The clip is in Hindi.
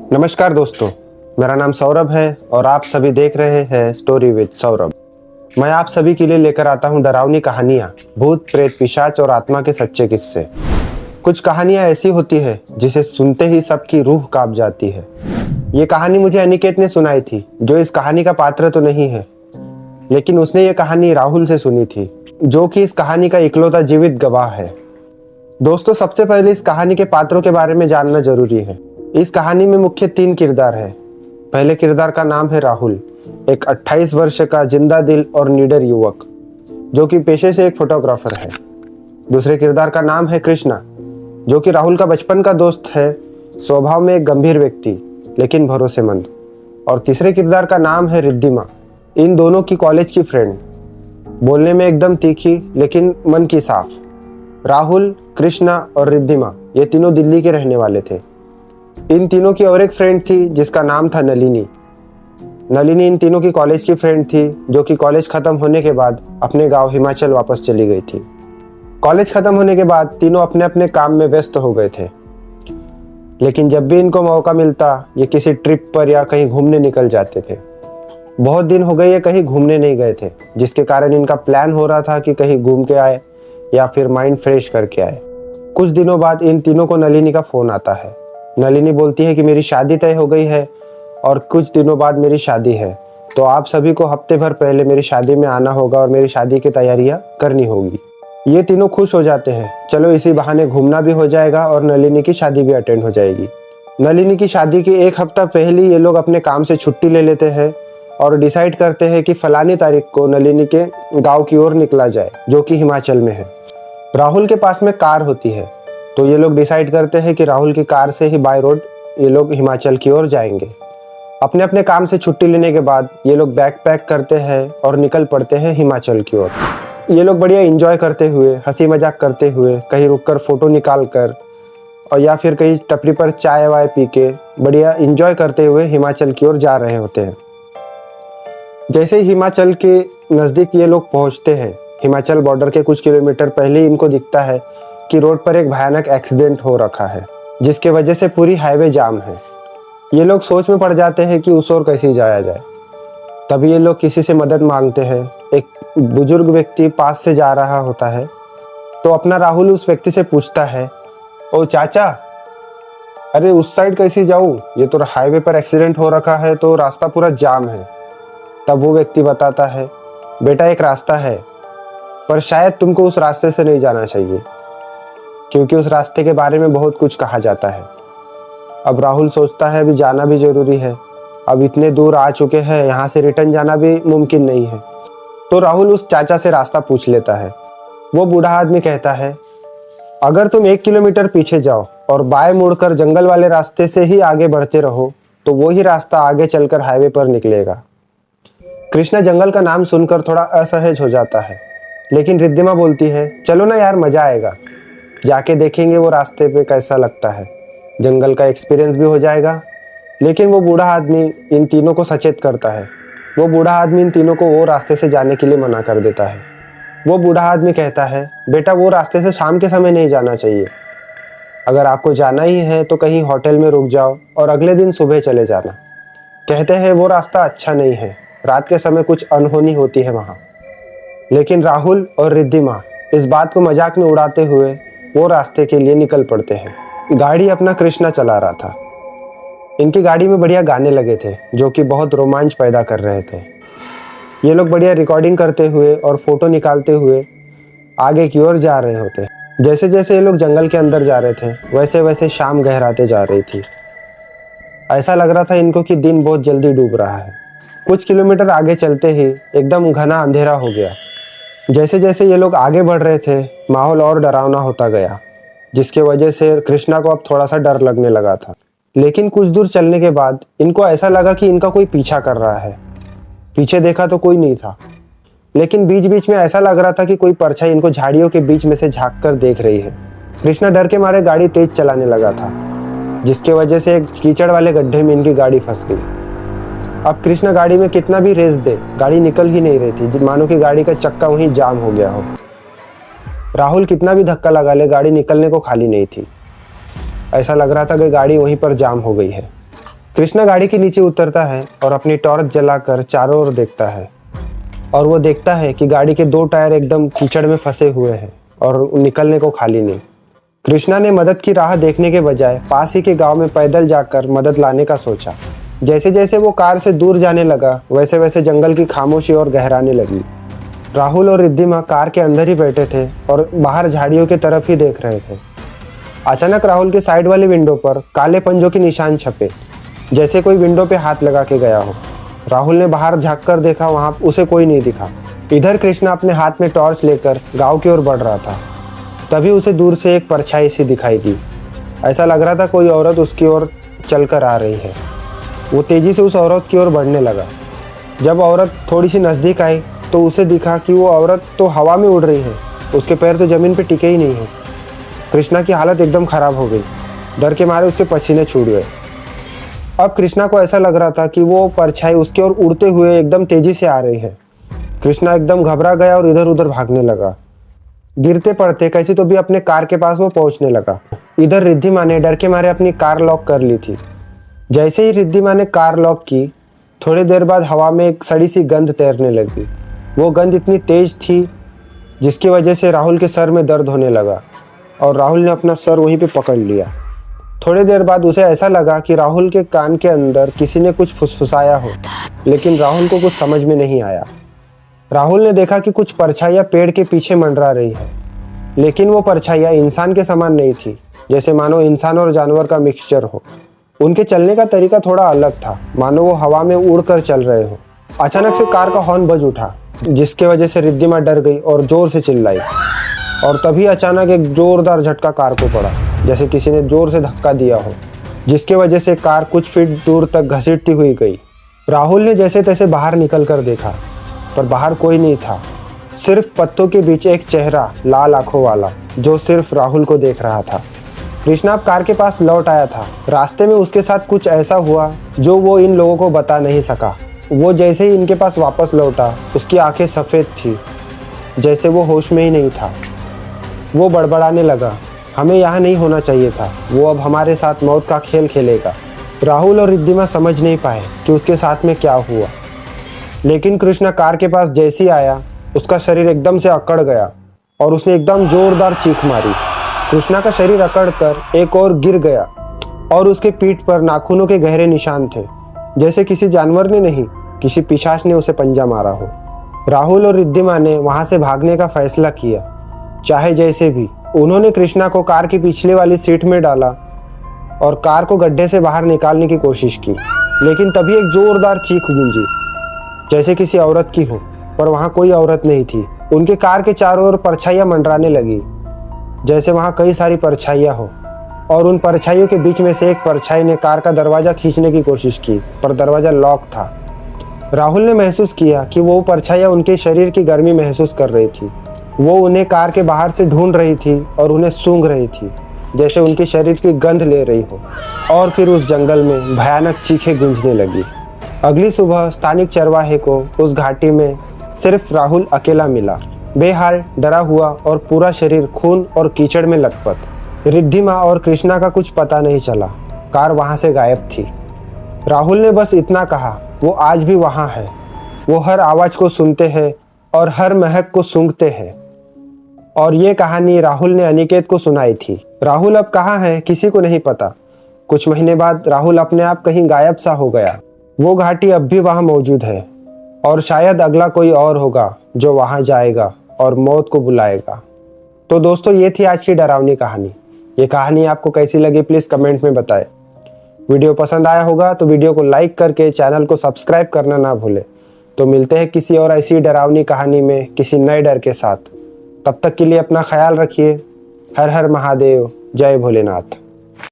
नमस्कार दोस्तों, मेरा नाम सौरभ है और आप सभी देख रहे हैं स्टोरी विद सौरभ। मैं आप सभी के लिए लेकर आता हूं डरावनी कहानियां, भूत प्रेत पिशाच और आत्मा के सच्चे किस्से। कुछ कहानियां ऐसी होती है जिसे सुनते ही सबकी रूह कांप जाती है। ये कहानी मुझे अनिकेत ने सुनाई थी, जो इस कहानी का पात्र तो नहीं है, लेकिन उसने ये कहानी राहुल से सुनी थी, जो कि इस कहानी का इकलौता जीवित गवाह है। दोस्तों, सबसे पहले इस कहानी के पात्रों के बारे में जानना जरूरी है। इस कहानी में मुख्य 3 किरदार हैं। पहले किरदार का नाम है राहुल, एक 28 वर्ष का जिंदा दिल और निडर युवक, जो कि पेशे से एक फोटोग्राफर है। दूसरे किरदार का नाम है कृष्णा, जो कि राहुल का बचपन का दोस्त है, स्वभाव में एक गंभीर व्यक्ति लेकिन भरोसेमंद। और तीसरे किरदार का नाम है रिद्धिमा, इन दोनों की कॉलेज की फ्रेंड, बोलने में एकदम तीखी लेकिन मन की साफ। राहुल, कृष्णा और रिद्धिमा ये तीनों दिल्ली के रहने वाले थे। इन तीनों की और एक फ्रेंड थी जिसका नाम था नलिनी। नलिनी इन तीनों की कॉलेज की फ्रेंड थी, जो कि कॉलेज खत्म होने के बाद अपने गांव हिमाचल वापस चली गई थी। कॉलेज खत्म होने के बाद तीनों अपने अपने काम में व्यस्त हो गए थे, लेकिन जब भी इनको मौका मिलता ये किसी ट्रिप पर या कहीं घूमने निकल जाते थे। बहुत दिन हो गए ये कहीं घूमने नहीं गए थे, जिसके कारण इनका प्लान हो रहा था कि कहीं घूम के आए या फिर माइंड फ्रेश करके आए। कुछ दिनों बाद इन तीनों को नलिनी का फोन आता है। नलिनी बोलती है कि मेरी शादी तय हो गई है और कुछ दिनों बाद मेरी शादी है, तो आप सभी को हफ्ते भर पहले मेरी शादी में आना होगा और मेरी शादी की तैयारियां करनी होगी। ये तीनों खुश हो जाते हैं, चलो इसी बहाने घूमना भी हो जाएगा और नलिनी की शादी भी अटेंड हो जाएगी। नलिनी की शादी की एक हफ्ता पहले ये लोग अपने काम से छुट्टी ले लेते हैं और डिसाइड करते हैं कि फलानी तारीख को नलिनी के गाँव की ओर निकला जाए, जो कि हिमाचल में है। राहुल के पास में कार होती है, तो ये लोग डिसाइड करते हैं कि राहुल की कार से ही बाय रोड ये लोग हिमाचल की ओर जाएंगे। अपने अपने काम से छुट्टी लेने के बाद ये लोग बैग पैक करते हैं और निकल पड़ते हैं हिमाचल की ओर। ये लोग बढ़िया एंजॉय करते हुए, हंसी मजाक करते हुए, कहीं रुककर फोटो निकाल कर और या फिर कहीं टपरी पर चाय वाय पी के बढ़िया एंजॉय करते हुए हिमाचल की ओर जा रहे होते हैं। जैसे ही हिमाचल के नज़दीक ये लोग पहुँचते हैं, हिमाचल बॉर्डर के कुछ किलोमीटर पहले इनको दिखता है कि रोड पर एक भयानक एक्सीडेंट हो रखा है, जिसके वजह से पूरी हाईवे जाम है। ये लोग सोच में पड़ जाते हैं कि उस ओर कैसे जाया जाए। तभी ये लोग किसी से मदद मांगते हैं। एक बुजुर्ग व्यक्ति पास से जा रहा होता है, तो अपना राहुल उस व्यक्ति से पूछता है, ओ चाचा, अरे उस साइड कैसे जाऊँ, ये तो हाईवे पर एक्सीडेंट हो रखा है, तो रास्ता पूरा जाम है। तब वो व्यक्ति बताता है, बेटा एक रास्ता है, पर शायद तुमको उस रास्ते से नहीं जाना चाहिए, क्योंकि उस रास्ते के बारे में बहुत कुछ कहा जाता है। अब राहुल सोचता है अभी जाना भी जरूरी है, अब इतने दूर आ चुके हैं, यहाँ से रिटर्न जाना भी मुमकिन नहीं है। तो राहुल उस चाचा से रास्ता पूछ लेता है। वो बूढ़ा आदमी कहता है, अगर तुम 1 किलोमीटर पीछे जाओ और बाएं मुड़कर जंगल वाले रास्ते से ही आगे बढ़ते रहो, तो वो ही रास्ता आगे चलकर हाईवे पर निकलेगा। कृष्णा जंगल का नाम सुनकर थोड़ा असहज हो जाता है, लेकिन रिद्धिमा बोलती है, चलो ना यार, मजा आएगा, जाके देखेंगे वो रास्ते पे कैसा लगता है, जंगल का एक्सपीरियंस भी हो जाएगा। लेकिन वो बूढ़ा आदमी इन तीनों को सचेत करता है। वो बूढ़ा आदमी इन तीनों को वो रास्ते से जाने के लिए मना कर देता है। वो बूढ़ा आदमी कहता है, बेटा वो रास्ते से शाम के समय नहीं जाना चाहिए, अगर आपको जाना ही है तो कहीं होटल में रुक जाओ और अगले दिन सुबह चले जाना। कहते हैं वो रास्ता अच्छा नहीं है, रात के समय कुछ अनहोनी होती है वहाँ। लेकिन राहुल और रिद्धिमा इस बात को मजाक में उड़ाते हुए वो रास्ते के लिए निकल पड़ते हैं। गाड़ी अपना कृष्णा चला रहा था। इनकी गाड़ी में बढ़िया गाने लगे थे, जो कि बहुत रोमांच पैदा कर रहे थे। ये लोग बढ़िया रिकॉर्डिंग करते हुए और फोटो निकालते हुए आगे की ओर जा रहे होते। जैसे जैसे ये लोग जंगल के अंदर जा रहे थे, वैसे वैसे शाम गहराते जा रही थी। ऐसा लग रहा था इनको कि दिन बहुत जल्दी डूब रहा है। कुछ किलोमीटर आगे चलते ही एकदम घना अंधेरा हो गया। जैसे जैसे ये लोग आगे बढ़ रहे थे, माहौल और डरावना होता गया, जिसके वजह से कृष्णा को अब थोड़ा सा डर लगने लगा था। लेकिन कुछ दूर चलने के बाद इनको ऐसा लगा कि इनका कोई पीछा कर रहा है। पीछे देखा तो कोई नहीं था, लेकिन बीच बीच में ऐसा लग रहा था कि कोई परछाई इनको झाड़ियों के बीच में से झांक कर देख रही है। कृष्णा डर के मारे गाड़ी तेज चलाने लगा था, जिसके वजह से एक कीचड़ वाले गड्ढे में इनकी गाड़ी फंस गई। अब कृष्णा गाड़ी में कितना भी रेस दे, गाड़ी निकल ही नहीं रही थी, मानो कि गाड़ी का चक्का वहीं जाम हो गया हो। राहुल कितना भी धक्का लगा ले, गाड़ी निकलने को खाली नहीं थी। ऐसा लग रहा था कि गाड़ी वहीं पर जाम हो गई है। कृष्णा गाड़ी के नीचे उतरता है और अपनी टॉर्च जलाकर चारों ओर देखता है और वो देखता है कि गाड़ी के 2 टायर एकदम कीचड़ में फंसे हुए हैं और निकलने को खाली नहीं। कृष्णा ने मदद की राह देखने के बजाय पास ही के गांव में पैदल जाकर मदद लाने का सोचा। जैसे जैसे वो कार से दूर जाने लगा वैसे वैसे जंगल की खामोशी और गहराने लगी। राहुल और रिद्धिमा कार के अंदर ही बैठे थे और बाहर झाड़ियों की तरफ ही देख रहे थे। अचानक राहुल के साइड वाली विंडो पर काले पंजों के निशान छपे, जैसे कोई विंडो पे हाथ लगा के गया हो। राहुल ने बाहर झांक कर देखा, वहां उसे कोई नहीं दिखा। इधर कृष्णा अपने हाथ में टॉर्च लेकर गांव की ओर बढ़ रहा था। तभी उसे दूर से एक परछाई सी दिखाई दी। ऐसा लग रहा था कोई औरत उसकी ओर चलकर आ रही है। वो तेजी से उस औरत की ओर बढ़ने लगा। जब औरत थोड़ी सी नजदीक आई तो उसे दिखा कि वो औरत तो हवा में उड़ रही है, उसके पैर तो जमीन पे टिके ही नहीं है। कृष्णा की हालत एकदम खराब हो गई। डर के मारे उसके पसीने छूट गए। अब कृष्णा को ऐसा लग रहा था कि वो परछाई उसकी ओर उड़ते हुए एकदम तेजी से आ रही है। कृष्णा एकदम घबरा गया और इधर उधर भागने लगा। गिरते पड़ते कैसे तो भी अपने कार के पास वो पहुंचने लगा। इधर रिद्धिमा ने डर के मारे अपनी कार लॉक कर ली थी। जैसे ही रिद्धिमा ने कार लॉक की, थोड़ी देर बाद हवा में एक सड़ी सी गंध तैरने लगी। वो गंध इतनी तेज थी जिसकी वजह से राहुल के सर में दर्द होने लगा और राहुल ने अपना सर वहीं पे पकड़ लिया। थोड़ी देर बाद उसे ऐसा लगा कि राहुल के कान के अंदर किसी ने कुछ फुसफुसाया हो, लेकिन राहुल को कुछ समझ में नहीं आया। राहुल ने देखा कि कुछ परछाइयाँ पेड़ के पीछे मंडरा रही है, लेकिन वो परछाइयाँ इंसान के समान नहीं थी, जैसे मानो इंसान और जानवर का मिक्सचर हो। उनके चलने का तरीका थोड़ा अलग था, मानो वो हवा में उड़कर चल रहे हो। अचानक से कार का हॉर्न बज उठा, जिसके वजह से रिद्धिमा डर गई और जोर से चिल्लाई। और तभी अचानक एक जोरदार झटका कार को पड़ा, जैसे किसी ने जोर से धक्का दिया हो, जिसके वजह से कार कुछ फीट दूर तक घसीटती हुई गई। राहुल ने जैसे तैसे बाहर निकल कर देखा, पर बाहर कोई नहीं था। सिर्फ पत्तों के बीच एक चेहरा लाल आंखों वाला, जो सिर्फ राहुल को देख रहा था। कृष्णा अब कार के पास लौट आया था। रास्ते में उसके साथ कुछ ऐसा हुआ जो वो इन लोगों को बता नहीं सका। वो जैसे ही इनके पास वापस लौटा, उसकी आंखें सफ़ेद थी, जैसे वो होश में ही नहीं था। वो बड़बड़ाने लगा, हमें यहाँ नहीं होना चाहिए था, वो अब हमारे साथ मौत का खेल खेलेगा। राहुल और रिद्धिमा समझ नहीं पाए कि उसके साथ में क्या हुआ, लेकिन कृष्णा कार के पास जैसे ही आया, उसका शरीर एकदम से अकड़ गया और उसने एकदम जोरदार चीख मारी। कृष्णा का शरीर अकड़ कर एक और गिर गया और उसके पीठ पर नाखूनों के गहरे निशान थे, जैसे किसी जानवर ने नहीं, किसी पिशाच ने उसे पंजा मारा हो। राहुल और रिद्धिमा ने वहां से भागने का फैसला किया, चाहे जैसे भी। उन्होंने कृष्णा को कार की पिछले वाली सीट में डाला और कार को गड्ढे से बाहर निकालने की कोशिश की, लेकिन तभी एक जोरदार चीख गूंजी, जैसे किसी औरत की हो, पर वहां कोई औरत नहीं थी। उनके कार के चारों ओर परछाइयां मंडराने लगी, जैसे वहां कई सारी परछाइयां हो, और उन परछाइयों के बीच में से एक परछाई ने कार का दरवाजा खींचने की कोशिश की, पर दरवाजा लॉक था। राहुल ने महसूस किया कि वो परछाइयां उनके शरीर की गर्मी महसूस कर रही थी। वो उन्हें कार के बाहर से ढूंढ रही थी और उन्हें सूंघ रही थी, जैसे उनके शरीर की गंध ले रही हो। और फिर उस जंगल में भयानक चीखें गूंजने लगी। अगली सुबह स्थानिक चरवाहे को उस घाटी में सिर्फ राहुल अकेला मिला, बेहाल, डरा हुआ और पूरा शरीर खून और कीचड़ में लथपथ। रिद्धिमा और कृष्णा का कुछ पता नहीं चला, कार वहां से गायब थी। राहुल ने बस इतना कहा, वो आज भी वहां है, वो हर आवाज को सुनते हैं और हर महक को सूंघते हैं। और ये कहानी राहुल ने अनिकेत को सुनाई थी। राहुल अब कहाँ है किसी को नहीं पता। कुछ महीने बाद राहुल अपने आप कहीं गायब सा हो गया। वो घाटी अब भी वहां मौजूद है और शायद अगला कोई और होगा जो वहां जाएगा और मौत को बुलाएगा। तो दोस्तों, ये थी आज की डरावनी कहानी। ये कहानी आपको कैसी लगी प्लीज कमेंट में बताएं। वीडियो पसंद आया होगा तो वीडियो को लाइक करके चैनल को सब्सक्राइब करना ना भूलें। तो मिलते हैं किसी और ऐसी डरावनी कहानी में किसी नए डर के साथ। तब तक के लिए अपना ख्याल रखिए। हर हर महादेव, जय भोलेनाथ।